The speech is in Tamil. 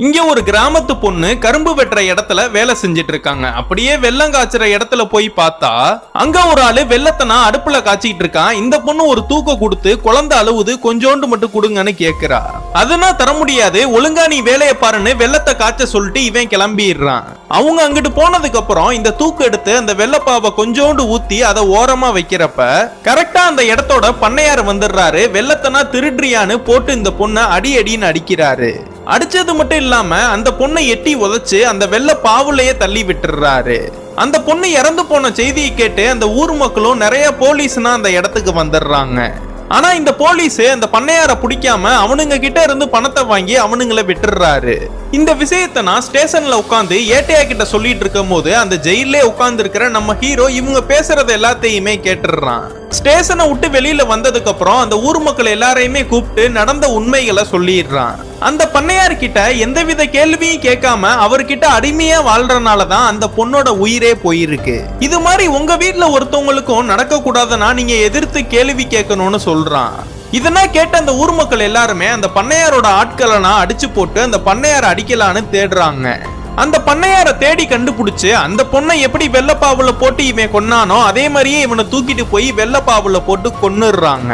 இங்க ஒரு கிராமத்து பொண்ணு கரும்பு வெட்டுற இடத்துல வேலை செஞ்சிட்டு இருக்காங்க. அப்படியே வெள்ளம் காய்ச்சற இடத்துல போய் பார்த்தா அங்க ஒரு ஆளு வெள்ளத்தனா அடுப்புல காய்ச்சிட்டு இருக்கான். இந்த பொண்ணு ஒரு தூக்க கொடுத்து குழந்தை அழுவுது, கொஞ்சோண்டு மட்டும் கொடுங்கன்னு கேக்குறா. அதெல்லாம் தர முடியாது, ஒழுங்கா நீ வேலையை பாருன்னு வெள்ளத்தை காய்ச்ச சொல்லிட்டு இவன் கிளம்பிடுறான். அவங்க அங்கிட்டு போனதுக்கு அப்புறம் இந்த தூக்கு எடுத்து அந்த வெள்ளப்பாவை கொஞ்சோண்டு ஊத்தி அதை ஓரமா வைக்கிறப்ப கரெக்டா அந்த இடத்தோட பண்ணையார் வந்துடுறாரு. வெள்ளத்தனா திருடுறியான்னு போட்டு இந்த பொண்ணை அடி அடின்னு அடிக்கிறாரு. அடிச்சது மட்டும் இல்லாம அந்த பொண்ணை எட்டி உதைச்சு அந்த வெள்ள பாவுலையே தள்ளி விட்டுறாரு. அந்த பொண்ணு இறந்து போன செய்தியை கேட்டு அந்த ஊர் மக்களும் நிறைய போலீஸ்னா அந்த இடத்துக்கு வந்துடுறாங்க. ஆனா இந்த போலீஸ் அந்த பண்ணையார பிடிக்காம அவனுங்க கிட்ட இருந்து பணத்தை வாங்கி அவனுங்களை விட்டுறாரு. இந்த விஷயத்தை நான் ஸ்டேஷன்ல உட்காந்து ஏட்டையா கிட்ட சொல்லிட்டு இருக்கும் போது அந்த ஜெயிலே உட்கார்ந்து இருக்கிற நம்ம ஹீரோ இவங்க பேசுறது எல்லாத்தையுமே கேட்டுறான். ஸ்டேஷனை விட்டு வெளியில வந்ததுக்கு அப்புறம் அந்த ஊர் மக்கள் எல்லாரையுமே கூப்பிட்டு நடந்த உண்மைகளை சொல்லிடுறான். அந்த பண்ணையார் கிட்ட எந்தவித கேள்வியும் கேட்காம அவர்கிட்ட அடிமையா வாழ்றனாலதான் அந்த பொண்ணோட உயிரே போயிருக்கு. இது மாதிரி உங்க வீட்டுல ஒருத்தவங்களுக்கும் நடக்க கூடாதுன்னா நீங்க எதிர்த்து கேள்வி கேட்கணும்னு சொல்றான். இதெல்லாம் கேட்ட அந்த ஊர் மக்கள் எல்லாருமே அந்த பண்ணையாரோட ஆட்களை அடிச்சு போட்டு அந்த பண்ணையார அடிக்கலான்னு தேடுறாங்க. அந்த பண்ணையார தேடி கண்டுபிடிச்சு அந்த பொண்ணை எப்படி வெள்ளப்பாவுல போட்டு இவன் கொன்னானோ அதே மாதிரியே இவனை தூக்கிட்டு போய் வெள்ளப்பாவுல போட்டு கொன்னுடுறாங்க.